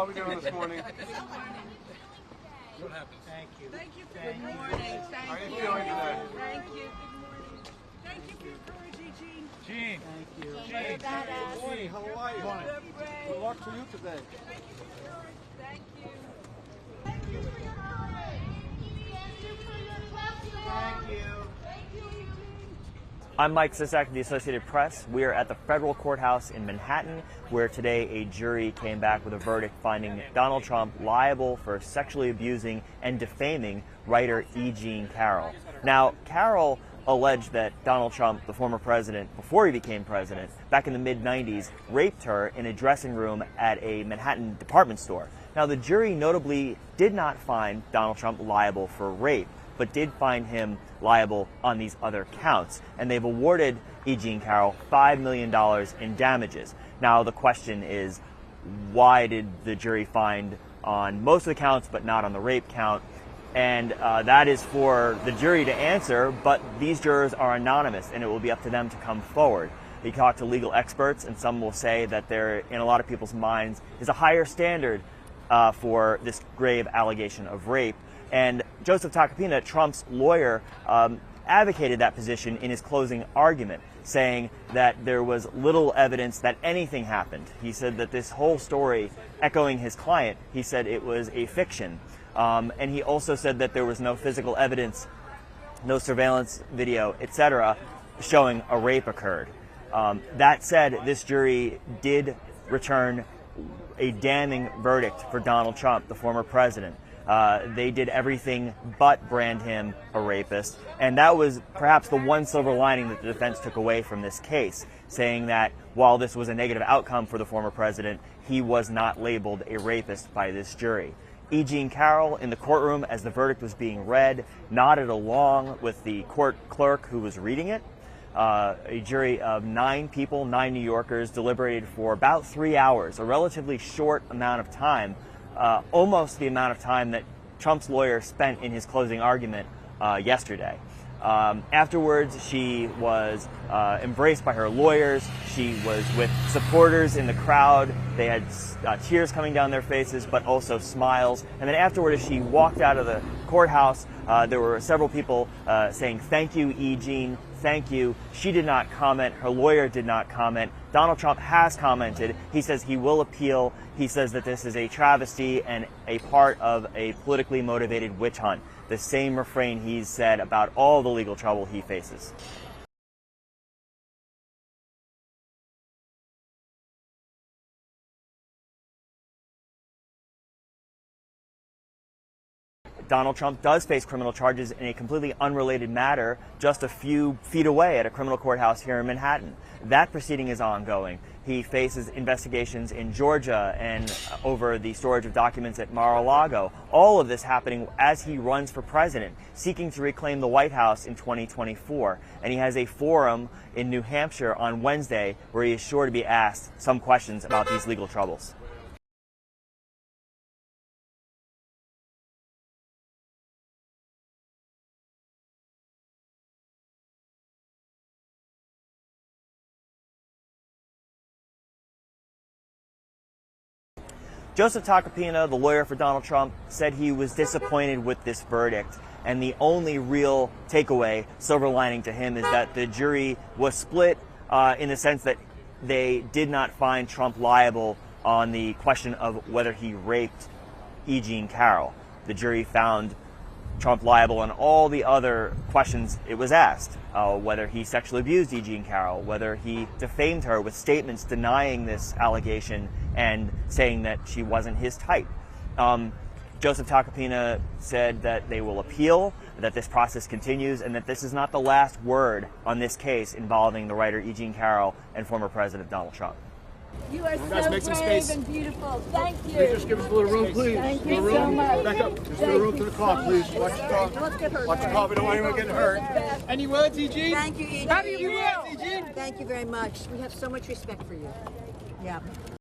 How are we doing this morning? What happens? Thank you. Thank you. Good morning. Thank How are you you. feeling today? Thank you. Good morning. Thank you for your courage, Eugene. Gene. Thank you. Gene. Good morning. How are you? Refrain. Good luck to you today. Thank you for your courage. Thank you. Thank you for your courage. Thank you for your justice. Thank you. Thank you, Eugene. I'm Mike Sisak of the Associated Press. We are at the federal courthouse in Manhattan, where today a jury came back with a verdict finding Donald Trump liable for sexually abusing and defaming writer E. Jean Carroll. Now, Carroll alleged that Donald Trump, the former president, before he became president, back in the mid-90s, raped her in a dressing room at a Manhattan department store. Now, the jury notably did not find Donald Trump liable for rape, but did find him liable on these other counts. And they've awarded E. Jean Carroll $5 million in damages. Now, the question is, why did the jury find on most of the counts but not on the rape count? And that is for the jury to answer, but these jurors are anonymous, and it will be up to them to come forward. They talk to legal experts, and some will say that there, in a lot of people's minds, is a higher standard for this grave allegation of rape. And Joseph Tacopina, Trump's lawyer, advocated that position in his closing argument, saying that there was little evidence that anything happened. He said that this whole story, echoing his client, he said it was a fiction. And he also said that there was no physical evidence, no surveillance video, etc., showing a rape occurred. That said, this jury did return a damning verdict for Donald Trump, the former president. They did everything but brand him a rapist, and that was perhaps the one silver lining that the defense took away from this case, saying that while this was a negative outcome for the former president, he was not labeled a rapist by this jury. E. Jean Carroll, in the courtroom as the verdict was being read, nodded along with the court clerk who was reading it. A jury of 9 people, 9 New Yorkers, deliberated for about 3 hours, a relatively short amount of time, almost the amount of time that Trump's lawyer spent in his closing argument yesterday. Afterwards, she was embraced by her lawyers. She was with supporters in the crowd. They had tears coming down their faces, but also smiles. And then afterward, as she walked out of the courthouse, there were several people saying, "Thank you, E. Jean, thank you." She did not comment. Her lawyer did not comment. Donald Trump has commented. He says he will appeal. He says that this is a travesty and a part of a politically motivated witch hunt. The same refrain he's said about all the legal trouble he faces. Donald Trump does face criminal charges in a completely unrelated matter just a few feet away at a criminal courthouse here in Manhattan. That proceeding is ongoing. He faces investigations in Georgia and over the storage of documents at Mar-a-Lago. All of this happening as he runs for president, seeking to reclaim the White House in 2024. And he has a forum in New Hampshire on Wednesday where he is sure to be asked some questions about these legal troubles. Joseph Tacopina, the lawyer for Donald Trump, said he was disappointed with this verdict, and the only real takeaway, silver lining to him, is that the jury was split in the sense that they did not find Trump liable on the question of whether he raped E. Jean Carroll. The jury found Trump liable on all the other questions it was asked, whether he sexually abused E. Jean Carroll, whether he defamed her with statements denying this allegation and saying that she wasn't his type. Joseph Tacopina said that they will appeal, that this process continues, and that this is not the last word on this case involving the writer E. Jean Carroll and former President Donald Trump. You are Guys, so make some brave space. and beautiful. Thank you. Please just give us a little room, please. Thank A you little so room. much. Back up. Just a little room to the car, please. Watch the car. Let's get her. Watch the car. We don't want anyone getting hurt. Any words, E.G.? Thank you, Eugene. How do you feel, E.G.? Thank you very much. We have so much respect for you. Yeah.